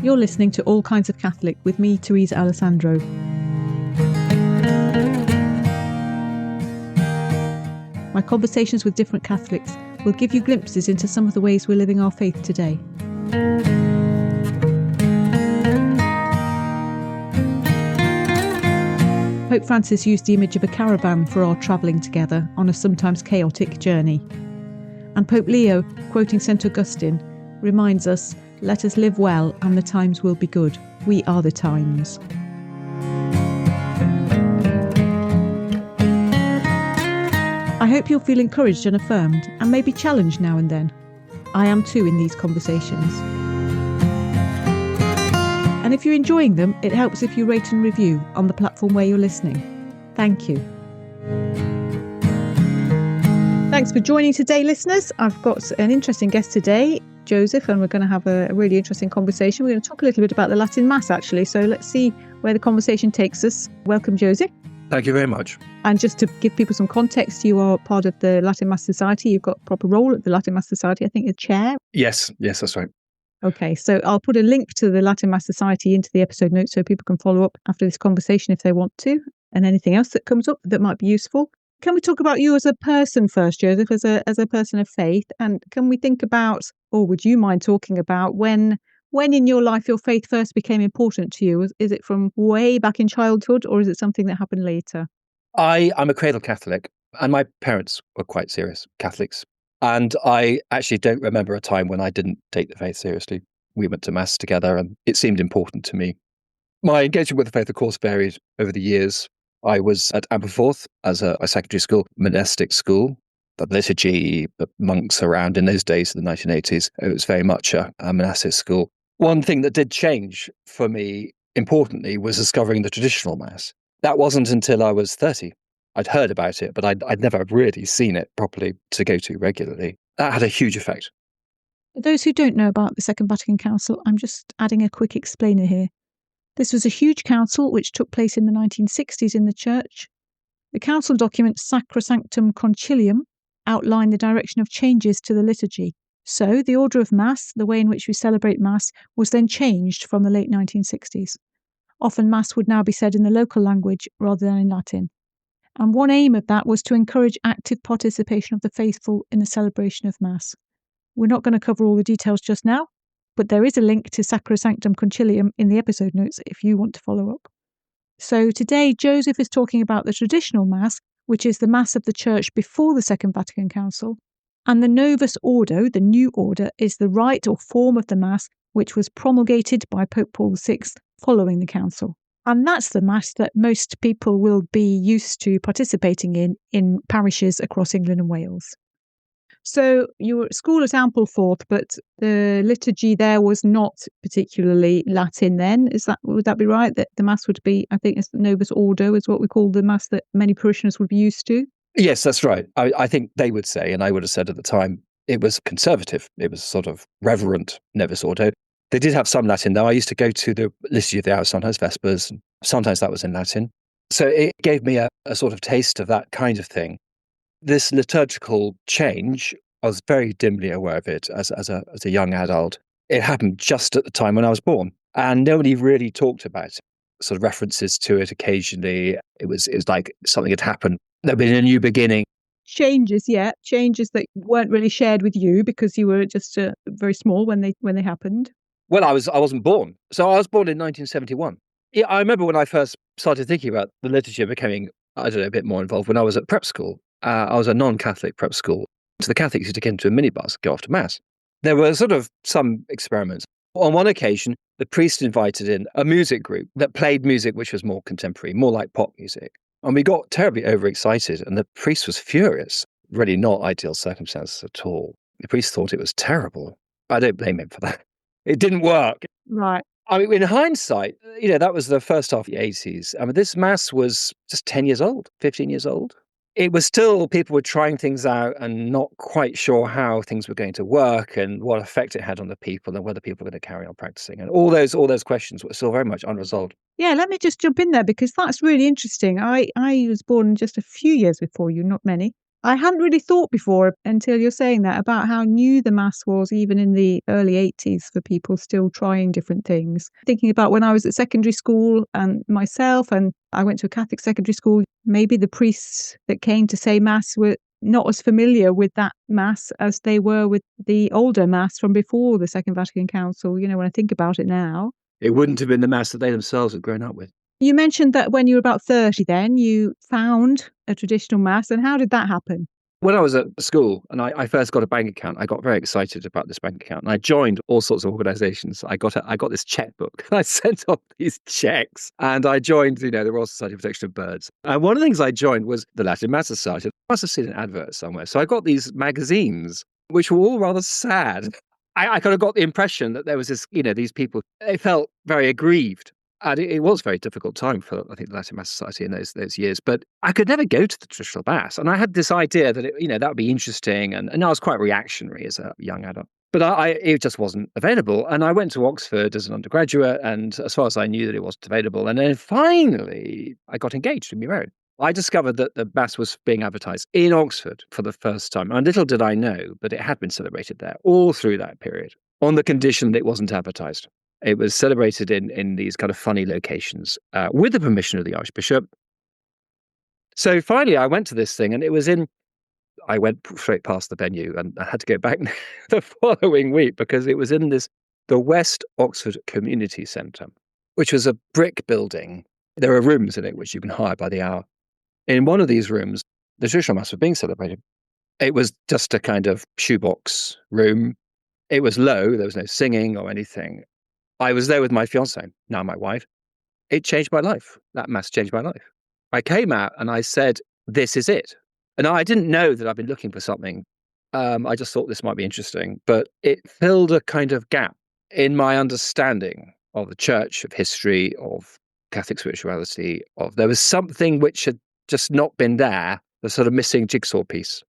You're listening to All Kinds of Catholic with me, Teresa Alessandro. My conversations with different Catholics will give you glimpses into some of the ways we're living our faith today. Pope Francis used the image of a caravan for our travelling together on a sometimes chaotic journey. And Pope Leo, quoting St. Augustine, reminds us, "Let us live well and the times will be good. We are the times." I hope you'll feel encouraged and affirmed, and maybe challenged now and then. I am too in these conversations. And if you're enjoying them, it helps if you rate and review on the platform where you're listening. Thank you. Thanks for joining today, listeners. I've got an interesting guest today, Joseph, and we're going to have a really interesting conversation. We're going to talk a little bit about the Latin Mass, actually, so let's see where the conversation takes us. Welcome, Joseph. Thank you very much. And just to give people some context, you are part of the Latin Mass Society. You've got a proper role at the Latin Mass Society. I think you're chair. Yes, that's right. Okay, so I'll put a link to the Latin Mass Society into the episode notes so people can follow up after this conversation if they want to, and anything else that comes up that might be useful. Can we talk about you as a person first, Joseph, as a person of faith? And can we think about, or would you mind talking about, when in your life your faith first became important to you? Is it from way back in childhood, or is it something that happened later? I'm a cradle Catholic, and my parents were quite serious Catholics. And I actually don't remember a time when I didn't take the faith seriously. We went to Mass together, and it seemed important to me. My engagement with the faith, of course, varied over the years. I was at Aberforth as a secondary school, monastic school. The liturgy, the monks around in those days, in the 1980s, it was very much a monastic school. One thing that did change for me, importantly, was discovering the traditional Mass. That wasn't until I was 30. I'd heard about it, but I'd never really seen it properly to go to regularly. That had a huge effect. For those who don't know about the Second Vatican Council, I'm just adding a quick explainer here. This was a huge council which took place in the 1960s in the Church. The council document Sacrosanctum Concilium outlined the direction of changes to the liturgy. So the order of Mass, the way in which we celebrate Mass, was then changed from the late 1960s. Often Mass would now be said in the local language rather than in Latin. And one aim of that was to encourage active participation of the faithful in the celebration of Mass. We're not going to cover all the details just now, but there is a link to Sacrosanctum Concilium in the episode notes if you want to follow up. So today, Joseph is talking about the traditional Mass, which is the Mass of the Church before the Second Vatican Council, and the Novus Ordo, the new order, is the rite or form of the Mass which was promulgated by Pope Paul VI following the Council. And that's the Mass that most people will be used to participating in parishes across England and Wales. So you were at school at Ampleforth, but the liturgy there was not particularly Latin then. Would that be right? That the Mass would be, I think it's the Novus Ordo is what we call the Mass that many parishioners would be used to? Yes, that's right. I think they would say, and I would have said at the time, it was conservative. It was sort of reverent Novus Ordo. They did have some Latin, though. I used to go to the Liturgy of the Hours, sometimes Vespers, and sometimes that was in Latin. So it gave me a sort of taste of that kind of thing. This liturgical change, I was very dimly aware of it as a young adult. It happened just at the time when I was born, and nobody really talked about it. Sort of references to it occasionally. It was like something had happened. There'd been a new beginning. Changes that weren't really shared with you because you were just very small when they happened. Well, I wasn't born. So I was born in 1971. Yeah, I remember when I first started thinking about the liturgy and becoming, a bit more involved when I was at prep school. I was a non-Catholic prep school. So the Catholics used to get into a minibus, go off to Mass. There were sort of some experiments. On one occasion, the priest invited in a music group that played music which was more contemporary, more like pop music. And we got terribly overexcited, and the priest was furious. Really not ideal circumstances at all. The priest thought it was terrible. I don't blame him for that. It didn't work. Right. I mean, in hindsight, that was the first half of the 80s. I mean, this Mass was just 10 years old, 15 years old. It was still, people were trying things out and not quite sure how things were going to work and what effect it had on the people and whether people were going to carry on practicing. And all those questions were still very much unresolved. Yeah, let me just jump in there because that's really interesting. I was born just a few years before you, not many. I hadn't really thought before until you're saying that about how new the Mass was, even in the early 80s, for people still trying different things. Thinking about when I was at secondary school and myself, and I went to a Catholic secondary school, maybe the priests that came to say Mass were not as familiar with that Mass as they were with the older Mass from before the Second Vatican Council, when I think about it now. It wouldn't have been the Mass that they themselves had grown up with. You mentioned that when you were about 30 then, you found a traditional Mass, and how did that happen? When I was at school and I first got a bank account, I got very excited about this bank account, and I joined all sorts of organisations. I got this checkbook. I sent off these checks, and I joined, the Royal Society for Protection of Birds. And one of the things I joined was the Latin Mass Society. I must have seen an advert somewhere. So I got these magazines, which were all rather sad. I kind of got the impression that there was this, these people, they felt very aggrieved. And it was a very difficult time for, I think, the Latin Mass Society in those years. But I could never go to the traditional Mass. And I had this idea that, that would be interesting. And I was quite reactionary as a young adult. But it just wasn't available. And I went to Oxford as an undergraduate. And as far as I knew, that it wasn't available. And then finally, I got engaged and we married. I discovered that the Mass was being advertised in Oxford for the first time. And little did I know, but it had been celebrated there all through that period on the condition that it wasn't advertised. It was celebrated in these kind of funny locations with the permission of the Archbishop. So finally, I went to this thing, and I went straight past the venue, and I had to go back the following week because it was in the West Oxford Community Centre, which was a brick building. There are rooms in it which you can hire by the hour. In one of these rooms, the traditional Mass was being celebrated. It was just a kind of shoebox room. It was low. There was no singing or anything. I was there with my fiancée, now my wife. It changed my life. That Mass changed my life. I came out and I said, this is it. And I didn't know that I'd been looking for something. I just thought this might be interesting. But it filled a kind of gap in my understanding of the Church, of history, of Catholic spirituality. There was something which had just not been there, the sort of missing jigsaw piece.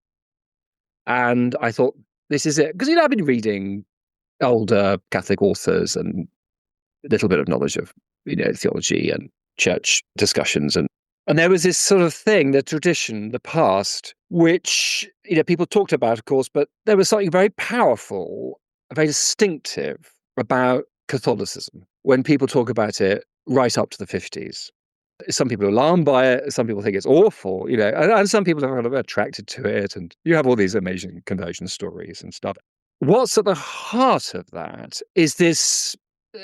And I thought, this is it. Because, I've been reading older Catholic authors and a little bit of knowledge of, theology and church discussions. And there was this sort of thing, the tradition, the past, which, people talked about, of course, but there was something very powerful, very distinctive about Catholicism when people talk about it right up to the 50s. Some people are alarmed by it. Some people think it's awful, and some people are kind of attracted to it. And you have all these amazing conversion stories and stuff. What's at the heart of that is this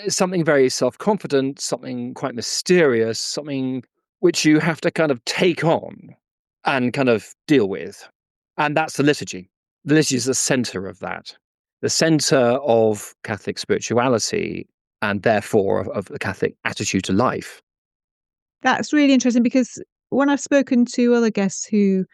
something very self-confident, something quite mysterious, something which you have to kind of take on and kind of deal with. And that's the liturgy. The liturgy is the center of that, the center of Catholic spirituality and therefore of the Catholic attitude to life. That's really interesting because when I've spoken to other guests who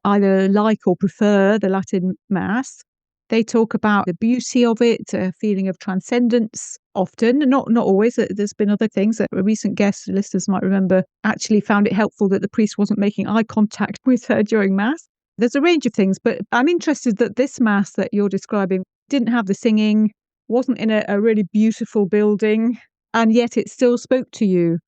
either like or prefer the Latin Mass, they talk about the beauty of it, a feeling of transcendence often, not always. There's been other things that a recent guest, listeners might remember, actually found it helpful that the priest wasn't making eye contact with her during Mass. There's a range of things, but I'm interested that this Mass that you're describing didn't have the singing, wasn't in a really beautiful building, and yet it still spoke to you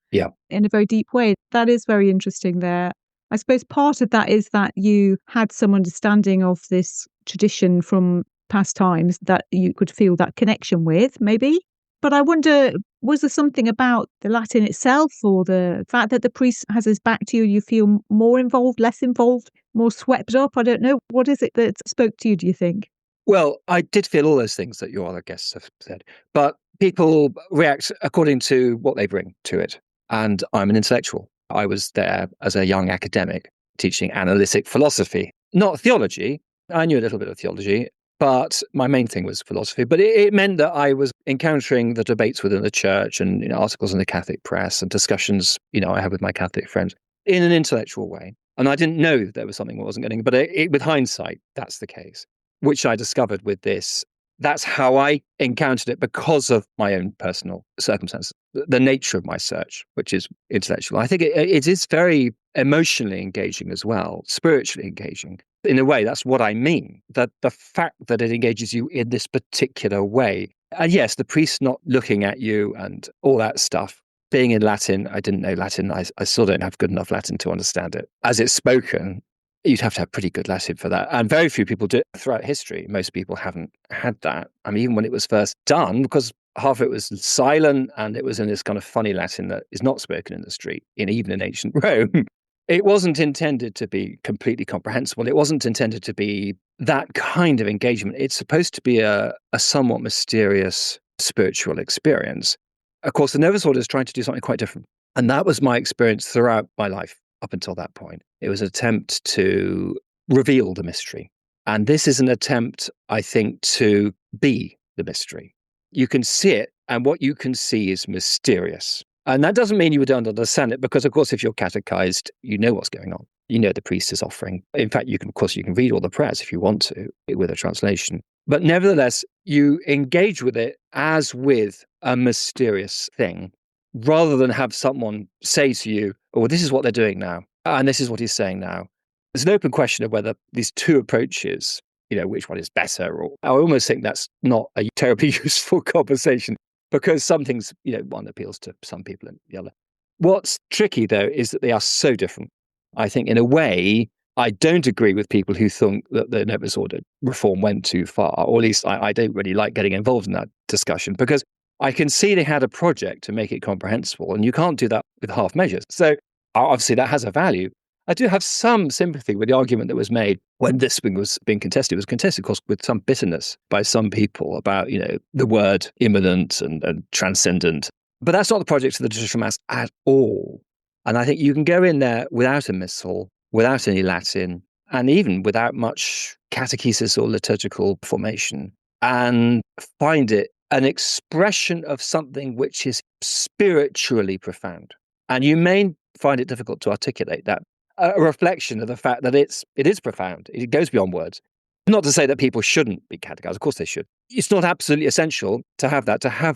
in a very deep way. That is very interesting there. I suppose part of that is that you had some understanding of this tradition from past times that you could feel that connection with, maybe. But I wonder, was there something about the Latin itself or the fact that the priest has his back to you, you feel more involved, less involved, more swept up? I don't know. What is it that spoke to you, do you think? Well, I did feel all those things that your other guests have said, but people react according to what they bring to it. And I'm an intellectual. I was there as a young academic teaching analytic philosophy, not theology. I knew a little bit of theology, but my main thing was philosophy. But it meant that I was encountering the debates within the church and articles in the Catholic press and discussions, I had with my Catholic friends in an intellectual way. And I didn't know that there was something I wasn't getting, but with hindsight, that's the case, which I discovered with this. That's how I encountered it because of my own personal circumstances, the nature of my search, which is intellectual. I think it is very emotionally engaging as well, spiritually engaging. In a way, that's what I mean, that the fact that it engages you in this particular way. And yes, the priest not looking at you and all that stuff. Being in Latin, I didn't know Latin. I still don't have good enough Latin to understand it as it's spoken. you'd have to have pretty good Latin for that. And very few people do it throughout history. Most people haven't had that. I mean, even when it was first done, because half of it was silent and it was in this kind of funny Latin that is not spoken in the street, even in ancient Rome. It wasn't intended to be completely comprehensible. It wasn't intended to be that kind of engagement. It's supposed to be a somewhat mysterious spiritual experience. Of course, the Novus Order is trying to do something quite different. And that was my experience throughout my life up until that point. It was an attempt to reveal the mystery. And this is an attempt, I think, to be the mystery. You can see it, and what you can see is mysterious. And that doesn't mean you don't understand it, because, of course, if you're catechized, you know what's going on. You know the priest is offering. In fact, you can read all the prayers if you want to with a translation. But nevertheless, you engage with it as with a mysterious thing, rather than have someone say to you, oh, this is what they're doing now, and this is what he's saying now. There's an open question of whether these two approaches, which one is better, or I almost think that's not a terribly useful conversation, because some things, one appeals to some people and the other. What's tricky, though, is that they are so different. I think, in a way, I don't agree with people who think that the Novus Order reform went too far, or at least I don't really like getting involved in that discussion, because I can see they had a project to make it comprehensible, and you can't do that with half measures. So obviously that has a value. I do have some sympathy with the argument that was made when this thing was being contested. It was contested, of course, with some bitterness by some people about, the word immanent and transcendent. But that's not the project of the traditional Mass at all. And I think you can go in there without a missal, without any Latin, and even without much catechesis or liturgical formation, and find it an expression of something which is spiritually profound. And you may find it difficult to articulate that. A reflection of the fact that it is profound. It goes beyond words. Not to say that people shouldn't be catechized. Of course they should. It's not absolutely essential to have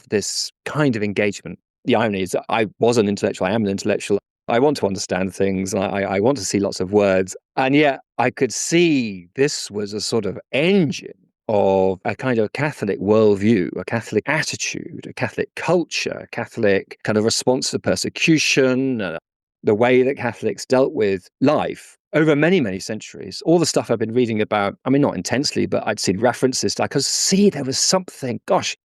this kind of engagement. The irony is that I was an intellectual. I am an intellectual. I want to understand things. I want to see lots of words. And yet I could see this was a sort of engine of a kind of Catholic worldview, a Catholic attitude, a Catholic culture, a Catholic kind of response to persecution, the way that Catholics dealt with life over many, many centuries. All the stuff I've been reading about, I mean, not intensely, but I'd seen references to, I could see there was something,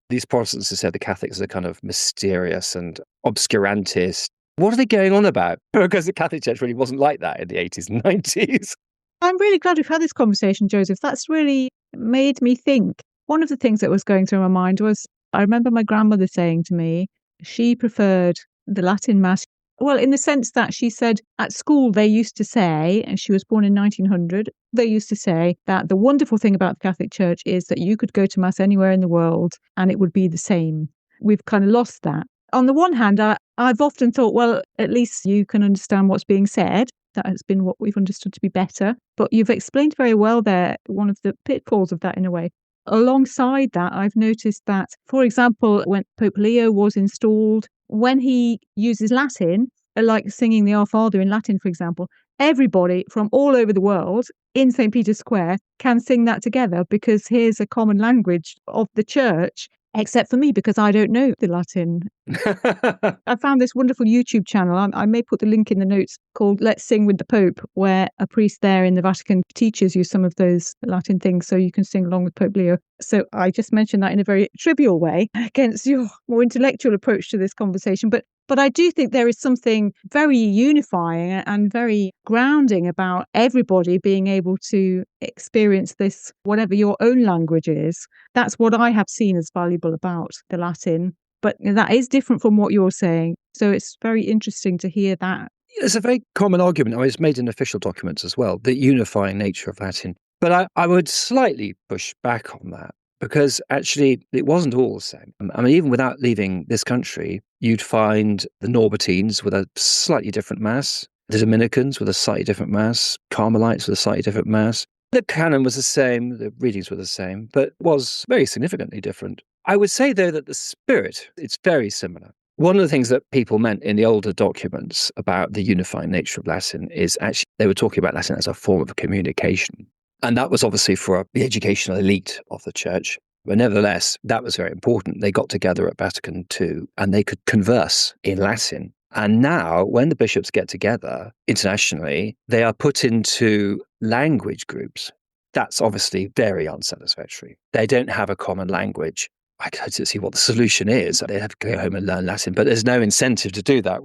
these Protestants have said the Catholics are kind of mysterious and obscurantist. What are they going on about? Because the Catholic Church really wasn't like that in the 80s and 90s. I'm really glad we've had this conversation, Joseph. That's really made me think. One of the things that was going through my mind was, I remember my grandmother saying to me, she preferred the Latin Mass. Well, in the sense that she said at school they used to say, and she was born in 1900, they used to say that the wonderful thing about the Catholic Church is that you could go to Mass anywhere in the world and it would be the same. We've kind of lost that. On the one hand, I've often thought, well, at least you can understand what's being said. That has been what we've understood to be better. But you've explained very well there one of the pitfalls of that in a way. Alongside that, I've noticed that, for example, when Pope Leo was installed, when he uses Latin, like singing the Our Father in Latin, for example, everybody from all over the world in St. Peter's Square can sing that together, because here's a common language of the church, except for me, because I don't know the Latin. I found this wonderful YouTube channel. I may put the link in the notes, called Let's Sing with the Pope, where a priest there in the Vatican teaches you some of those Latin things so you can sing along with Pope Leo. So I just mentioned that in a very trivial way against your more intellectual approach to this conversation. But I do think there is something very unifying and very grounding about everybody being able to experience this, whatever your own language is. That's what I have seen as valuable about the Latin. But that is different from what you're saying. So it's very interesting to hear that. It's a very common argument. I mean, it's made in official documents as well, the unifying nature of Latin. But I would slightly push back on that, because actually it wasn't all the same. I mean, even without leaving this country, you'd find the Norbertines with a slightly different Mass, the Dominicans with a slightly different Mass, Carmelites with a slightly different Mass. The canon was the same, the readings were the same, but was very significantly different. I would say, though, that the spirit, it's very similar. One of the things that people meant in the older documents about the unifying nature of Latin is actually they were talking about Latin as a form of communication. And that was obviously for the educational elite of the church. But nevertheless, that was very important. They got together at Vatican II and they could converse in Latin. And now, when the bishops get together internationally, they are put into language groups. That's obviously very unsatisfactory. They don't have a common language. I can't see what the solution is. They have to go home and learn Latin, but there's no incentive to do that.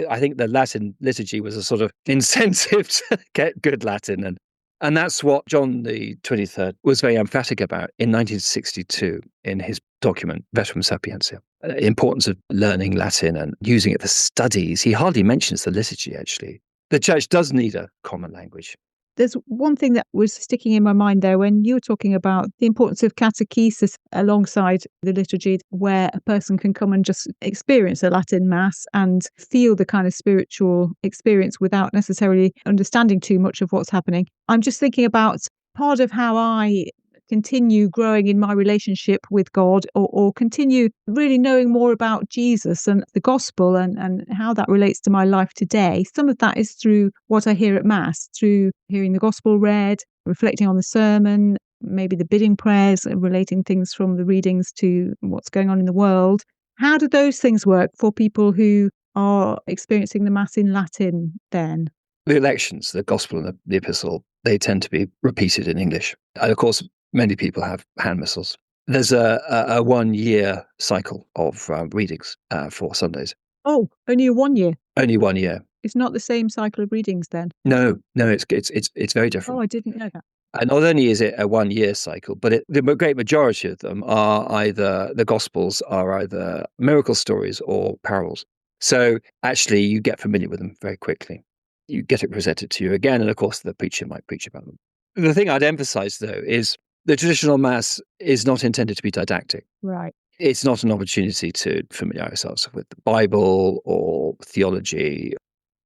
I think the Latin liturgy was a sort of incentive to get good Latin. And that's what John the 23rd was very emphatic about in 1962 in his document, Veterum Sapientia. The importance of learning Latin and using it for studies. He hardly mentions the liturgy, actually. The church does need a common language. There's one thing that was sticking in my mind there when you were talking about the importance of catechesis alongside the liturgy, where a person can come and just experience a Latin Mass and feel the kind of spiritual experience without necessarily understanding too much of what's happening. I'm just thinking about part of how I continue growing in my relationship with God, or continue really knowing more about Jesus and the gospel and how that relates to my life today. Some of that is through what I hear at Mass, through hearing the gospel read, reflecting on the sermon, maybe the bidding prayers, relating things from the readings to what's going on in the world. How do those things work for people who are experiencing the Mass in Latin then? The elections, the gospel and the epistle, they tend to be repeated in English. And of course, many people have hand missals. There's a 1 year cycle of readings for Sundays. Oh, only a 1 year? Only 1 year. It's not the same cycle of readings then? No, it's very different. Oh, I didn't know that. And not only is it a 1 year cycle, but the great majority of them are either, the Gospels are either miracle stories or parables. So actually, you get familiar with them very quickly. You get it presented to you again, and of course, the preacher might preach about them. The thing I'd emphasize, though, is the traditional Mass is not intended to be didactic. Right. It's not an opportunity to familiarize ourselves with the Bible or theology.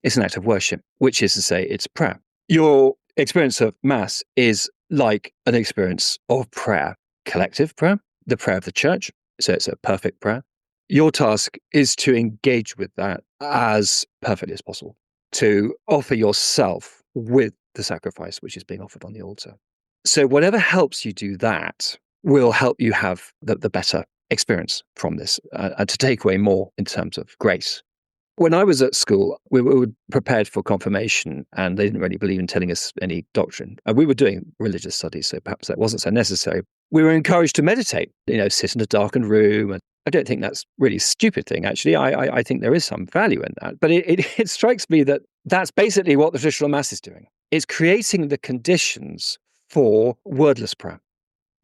It's an act of worship, which is to say, it's prayer. Your experience of Mass is like an experience of prayer, collective prayer, the prayer of the church. So it's a perfect prayer. Your task is to engage with that as perfectly as possible, to offer yourself with the sacrifice which is being offered on the altar. So whatever helps you do that will help you have the better experience from this, and to take away more in terms of grace. When I was at school, we were prepared for confirmation, and they didn't really believe in telling us any doctrine. And we were doing religious studies, so perhaps that wasn't so necessary. We were encouraged to meditate, sit in a darkened room. And I don't think that's really a stupid thing, actually. I think there is some value in that. But it strikes me that that's basically what the traditional Mass is doing. It's creating the conditions for wordless prayer.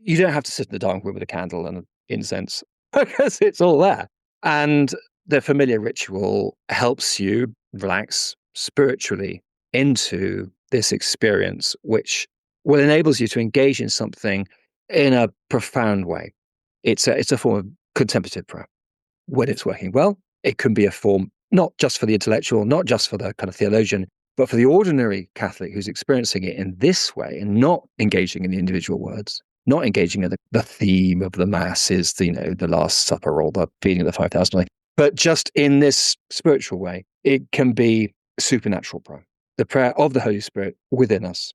You don't have to sit in the dark room with a candle and incense because it's all there. And the familiar ritual helps you relax spiritually into this experience, which will enables you to engage in something in a profound way. It's a form of contemplative prayer. When it's working well, it can be a form not just for the intellectual, not just for the kind of theologian, but for the ordinary Catholic who's experiencing it in this way and not engaging in the individual words, not engaging in the theme of the Mass is the Last Supper or the feeding of the 5,000, but just in this spiritual way. It can be supernatural prayer, the prayer of the Holy Spirit within us.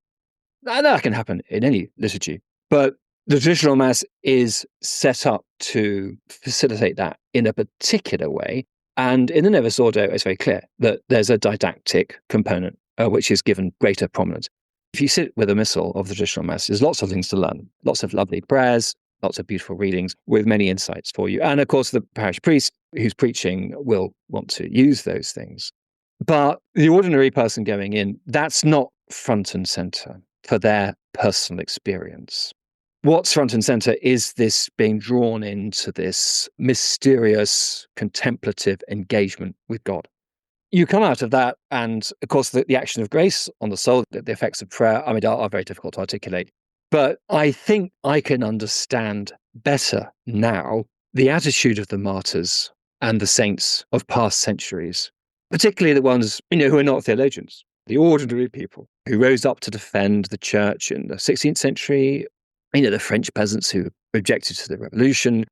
That can happen in any liturgy, but the traditional Mass is set up to facilitate that in a particular way. And in the Novus Ordo, it's very clear that there's a didactic component which is given greater prominence. If you sit with a missal of the traditional Mass, there's lots of things to learn, lots of lovely prayers, lots of beautiful readings with many insights for you. And of course, the parish priest who's preaching will want to use those things. But the ordinary person going in, that's not front and center for their personal experience. What's front and center is this being drawn into this mysterious, contemplative engagement with God. You come out of that, and of course, the action of grace on the soul, the effects of prayer, are very difficult to articulate. But I think I can understand better now the attitude of the martyrs and the saints of past centuries, particularly the ones who are not theologians, the ordinary people who rose up to defend the church in the 16th century, the French peasants who objected to the revolution.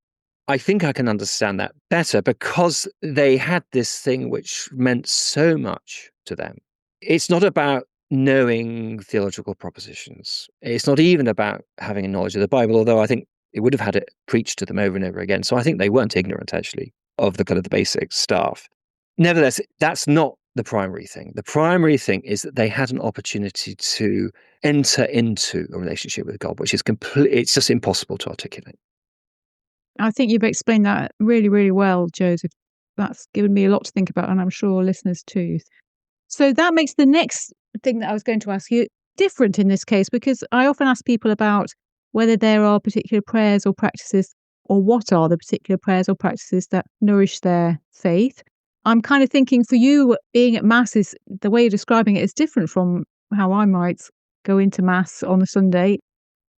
I think I can understand that better because they had this thing which meant so much to them. It's not about knowing theological propositions. It's not even about having a knowledge of the Bible, although I think it would have had it preached to them over and over again. So I think they weren't ignorant, actually, of the kind of the basic stuff. Nevertheless, that's not the primary thing. The primary thing is that they had an opportunity to enter into a relationship with God, which is it's just impossible to articulate. I think you've explained that really, really well, Joseph. That's given me a lot to think about, and I'm sure listeners too. So that makes the next thing that I was going to ask you different in this case, because I often ask people about whether there are particular prayers or practices, or what are the particular prayers or practices that nourish their faith. I'm kind of thinking for you, being at Mass is the way you're describing it is different from how I might go into Mass on a Sunday.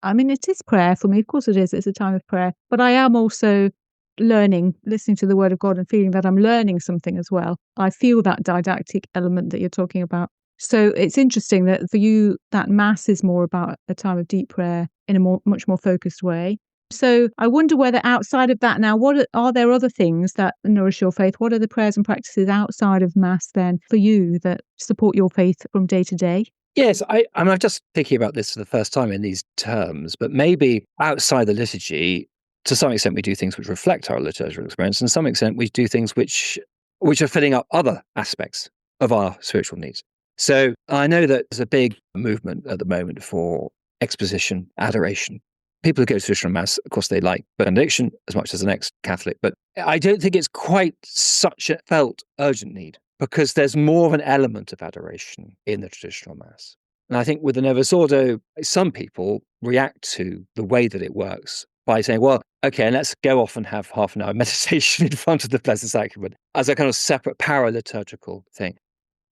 I mean, it is prayer for me. Of course it is. It's a time of prayer. But I am also learning, listening to the Word of God and feeling that I'm learning something as well. I feel that didactic element that you're talking about. So it's interesting that for you, that Mass is more about a time of deep prayer in a much more focused way. So I wonder whether outside of that now, what are there other things that nourish your faith? What are the prayers and practices outside of Mass then for you that support your faith from day to day? Yes, I'm just thinking about this for the first time in these terms, but maybe outside the liturgy, to some extent, we do things which reflect our liturgical experience, and to some extent, we do things which are filling up other aspects of our spiritual needs. So I know that there's a big movement at the moment for exposition, adoration. People who go to traditional Mass, of course, they like benediction as much as an ex-Catholic, but I don't think it's quite such a felt urgent need, because there's more of an element of adoration in the traditional Mass. And I think with the Novus Ordo, some people react to the way that it works by saying, well, okay, let's go off and have half an hour meditation in front of the Blessed Sacrament as a kind of separate para-liturgical thing.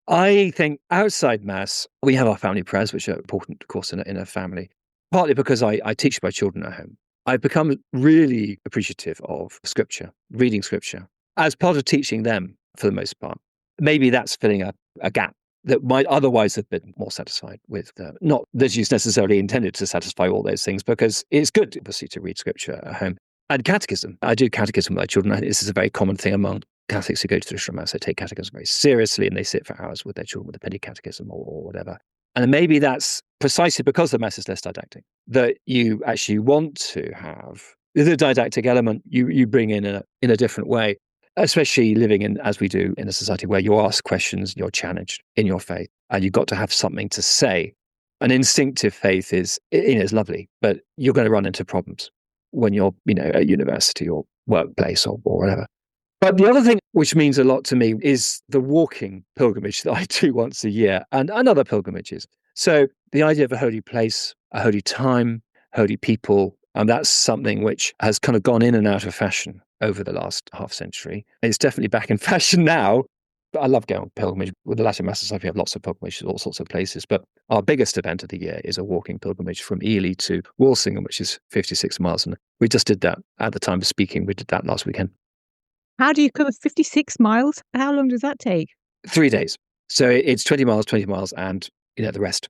I think outside Mass, we have our family prayers, which are important, of course, in a family, partly because I teach my children at home. I've become really appreciative of Scripture, reading Scripture, as part of teaching them for the most part. Maybe that's filling a gap that might otherwise have been more satisfied with. Not that it's necessarily intended to satisfy all those things, because it's good, obviously, to read Scripture at home. And catechism. I do catechism with my children. I think this is a very common thing among Catholics who go to traditional Mass. They take catechism very seriously, and they sit for hours with their children with the penny catechism or whatever. And maybe that's precisely because the Mass is less didactic, that you actually want to have the didactic element you bring in a different way, especially living in, as we do, in a society where you ask questions, you're challenged in your faith, and you've got to have something to say. An instinctive faith is lovely, but you're going to run into problems when you're, at university or workplace or whatever. But the other thing which means a lot to me is the walking pilgrimage that I do once a year, and other pilgrimages. So the idea of a holy place, a holy time, holy people, and that's something which has kind of gone in and out of fashion over the last half century. It's definitely back in fashion now. But I love going on pilgrimage. With the Latin Mass Society, we have lots of pilgrimages, all sorts of places. But our biggest event of the year is a walking pilgrimage from Ely to Walsingham, which is 56 miles. And we just did that at the time of speaking. We did that last weekend. How do you cover 56 miles? How long does that take? 3 days. So it's 20 miles, and the rest.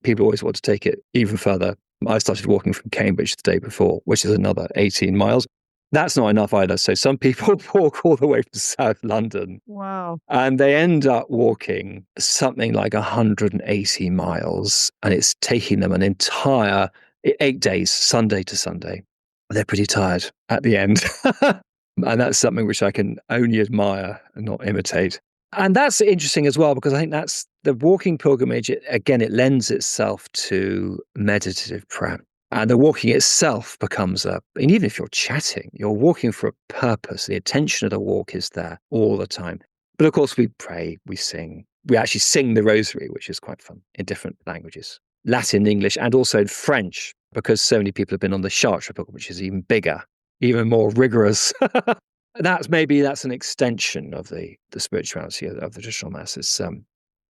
People always want to take it even further. I started walking from Cambridge the day before, which is another 18 miles. That's not enough either. So some people walk all the way from South London. Wow. And they end up walking something like 180 miles. And it's taking them an entire 8 days, Sunday to Sunday. They're pretty tired at the end. And that's something which I can only admire and not imitate. And that's interesting as well, because I think that's the walking pilgrimage. It lends itself to meditative prayer. And the walking itself becomes and even if you're chatting, you're walking for a purpose. The attention of the walk is there all the time. But of course, we pray, we sing. We actually sing the rosary, which is quite fun, in different languages. Latin, English, and also in French, because so many people have been on the Chartres pilgrimage, which is even bigger, even more rigorous. That's an extension of the spirituality of the traditional masses. And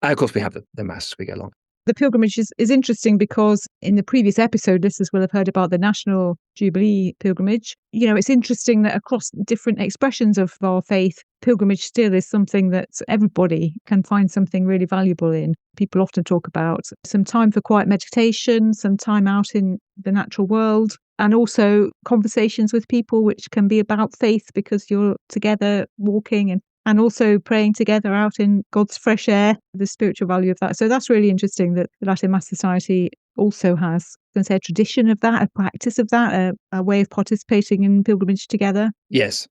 of course, we have the Mass as we go along. The pilgrimage is interesting because in the previous episode, listeners will have heard about the National Jubilee pilgrimage. It's interesting that across different expressions of our faith, pilgrimage still is something that everybody can find something really valuable in. People often talk about some time for quiet meditation, some time out in the natural world, and also conversations with people which can be about faith because you're together walking and also praying together out in God's fresh air, the spiritual value of that. So that's really interesting that the Latin Mass Society also has, a tradition of that, a practice of that, a way of participating in pilgrimage together. Yes.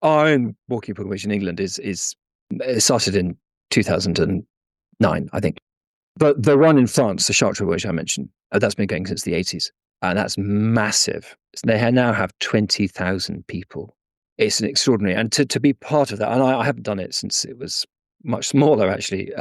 our own walking pilgrimage in England is it started in 2009, I think. But the one in France, the Chartres pilgrimage I mentioned, that's been going since the 80s. And that's massive. They now have 20,000 people. It's an extraordinary. And to be part of that, and I haven't done it since it was much smaller, actually.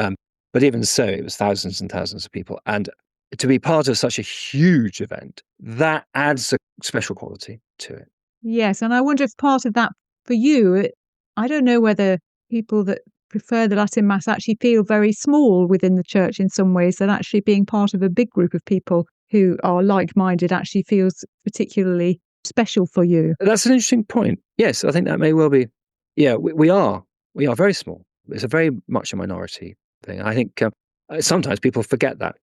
But even so, it was thousands and thousands of people. And to be part of such a huge event, that adds a special quality to it. Yes, and I wonder if part of that for you, I don't know whether people that prefer the Latin Mass actually feel very small within the church in some ways, that actually being part of a big group of people who are like-minded actually feels particularly special for you. That's an interesting point. Yes, I think that may well be. Yeah, we are very small. It's a very much a minority thing. I think sometimes people forget that.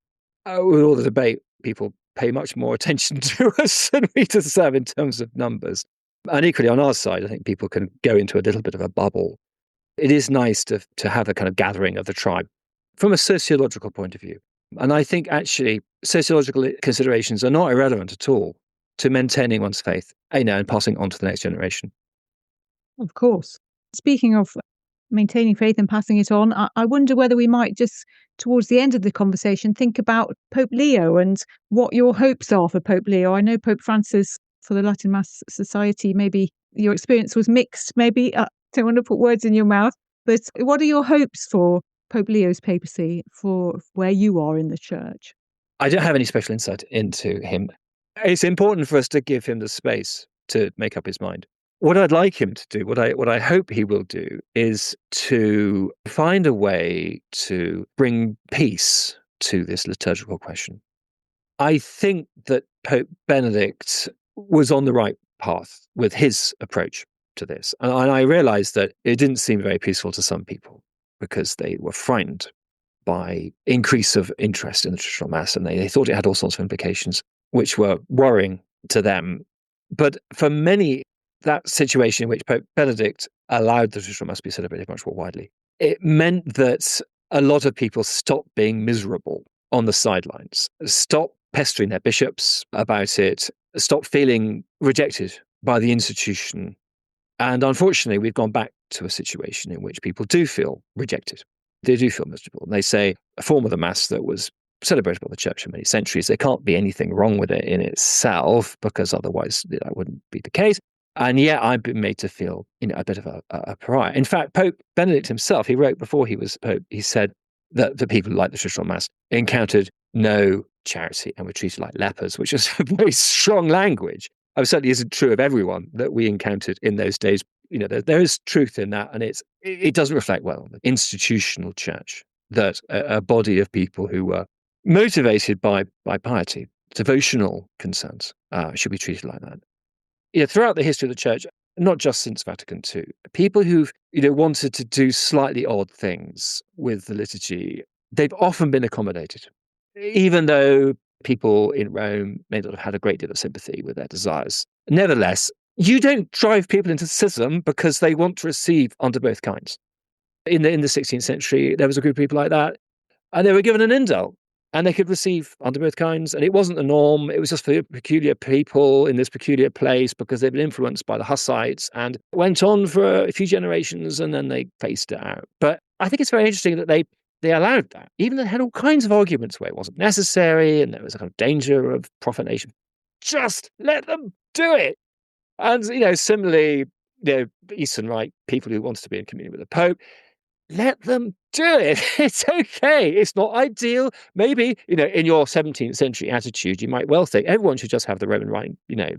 With all the debate, people pay much more attention to us than we deserve in terms of numbers. And equally on our side, I think people can go into a little bit of a bubble. It is nice to have a kind of gathering of the tribe from a sociological point of view. And I think actually sociological considerations are not irrelevant at all to maintaining one's faith, and passing on to the next generation. Of course. Speaking of maintaining faith and passing it on, I wonder whether we might just, towards the end of the conversation, think about Pope Leo and what your hopes are for Pope Leo. I know Pope Francis, for the Latin Mass Society, maybe your experience was mixed, maybe. I don't want to put words in your mouth, but what are your hopes for Pope Leo's papacy, for where you are in the church? I don't have any special insight into him. It's important for us to give him the space to make up his mind. What I'd like him to do, what I hope he will do, is to find a way to bring peace to this liturgical question. I think that Pope Benedict was on the right path with his approach to this. And I realized that it didn't seem very peaceful to some people because they were frightened by increase of interest in the traditional Mass, and they thought it had all sorts of implications, which were worrying to them. But for many, that situation in which Pope Benedict allowed the traditional Mass to be celebrated much more widely, it meant that a lot of people stopped being miserable on the sidelines, stopped pestering their bishops about it, stopped feeling rejected by the institution. And unfortunately, we've gone back to a situation in which people do feel rejected. They do feel miserable. And they say a form of the Mass that was celebrated by the Church for many centuries, there can't be anything wrong with it in itself, because otherwise that wouldn't be the case. And yet I've been made to feel a bit of a pariah. In fact, Pope Benedict himself, he wrote before he was Pope, he said that the people like the traditional Mass encountered no charity and were treated like lepers, which is very strong language. It certainly isn't true of everyone that we encountered in those days. There is truth in that, and it doesn't reflect well on the institutional church, that a body of people who were motivated by piety, devotional concerns, should be treated like that. Throughout the history of the church, not just since Vatican II, people who've wanted to do slightly odd things with the liturgy, they've often been accommodated, even though people in Rome may not have had a great deal of sympathy with their desires. Nevertheless, you don't drive people into schism because they want to receive under both kinds. In the 16th century, there was a group of people like that, and they were given an indult, and they could receive under both kinds, and it wasn't the norm. It was just for peculiar people in this peculiar place because they'd been influenced by the Hussites, and went on for a few generations, and then they phased it out. But I think it's very interesting that they allowed that, even though they had all kinds of arguments where it wasn't necessary and there was a kind of danger of profanation. Just let them do it. And, similarly, Eastern Rite people who wanted to be in communion with the Pope, let them do it. It's okay. It's not ideal. Maybe, in your 17th century attitude, you might well think everyone should just have the Roman Rite,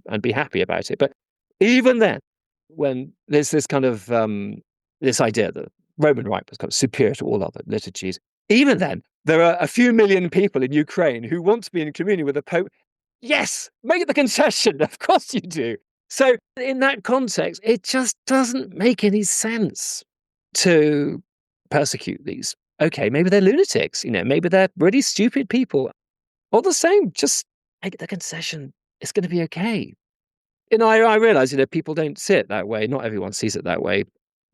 and be happy about it. But even then, when there's this kind of, this idea that Roman Rite was kind of superior to all other liturgies, even then, there are a few million people in Ukraine who want to be in communion with the Pope. Yes, make the concession. Of course you do. So in that context, it just doesn't make any sense to persecute these. Okay, maybe they're lunatics, maybe they're really stupid people. All the same, just make the concession. It's going to be okay. I realize, people don't see it that way. Not everyone sees it that way.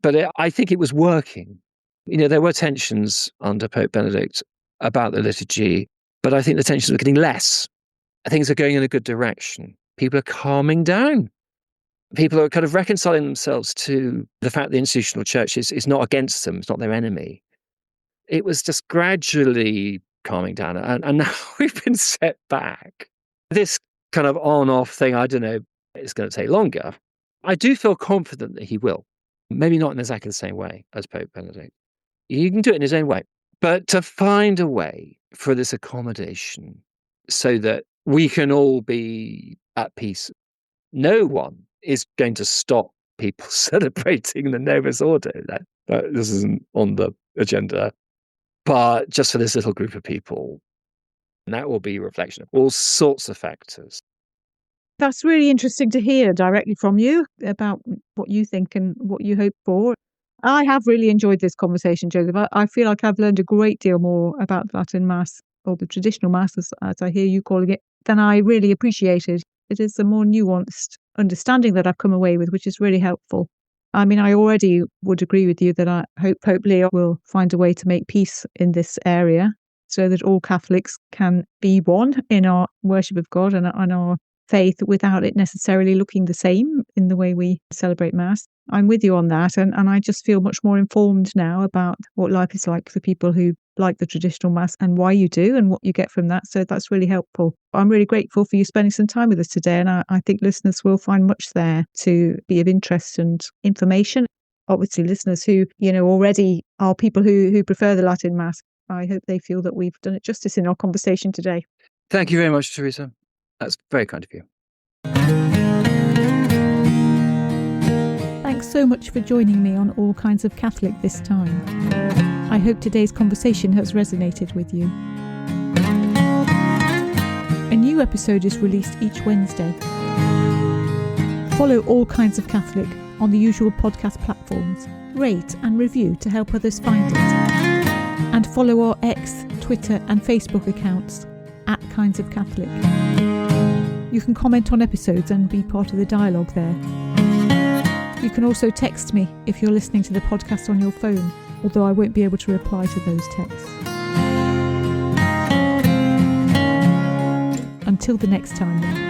But I think it was working. There were tensions under Pope Benedict about the liturgy, but I think the tensions are getting less. Things are going in a good direction. People are calming down. People are kind of reconciling themselves to the fact the institutional church is not against them, it's not their enemy. It was just gradually calming down. And now we've been set back. This kind of on-off thing, I don't know, it's going to take longer. I do feel confident that he will. Maybe not in exactly the same way as Pope Benedict. He can do it in his own way. But to find a way for this accommodation so that we can all be at peace. No one is going to stop people celebrating the Novus Ordo. This isn't on the agenda. But just for this little group of people, and that will be a reflection of all sorts of factors. That's really interesting to hear directly from you about what you think and what you hope for. I have really enjoyed this conversation, Joseph. I feel like I've learned a great deal more about Latin Mass, or the traditional Mass, as I hear you calling it, than I really appreciated. It is a more nuanced understanding that I've come away with, which is really helpful. I mean, I already would agree with you that I hope Pope Leo will find a way to make peace in this area so that all Catholics can be one in our worship of God and our faith without it necessarily looking the same in the way we celebrate Mass. I'm with you on that, and I just feel much more informed now about what life is like for people who like the traditional Mass and why you do and what you get from that. So that's really helpful. I'm really grateful for you spending some time with us today, and I think listeners will find much there to be of interest and information. Obviously, listeners who, already are people who prefer the Latin Mass, I hope they feel that we've done it justice in our conversation today. Thank you very much, Teresa. That's very kind of you. Thanks so much for joining me on All Kinds of Catholic this time. I hope today's conversation has resonated with you. A new episode is released each Wednesday. Follow All Kinds of Catholic on the usual podcast platforms. Rate and review to help others find it. And follow our X, Twitter and Facebook accounts @Kinds of Catholic. You can comment on episodes and be part of the dialogue there. You can also text me if you're listening to the podcast on your phone, although I won't be able to reply to those texts. Until the next time then.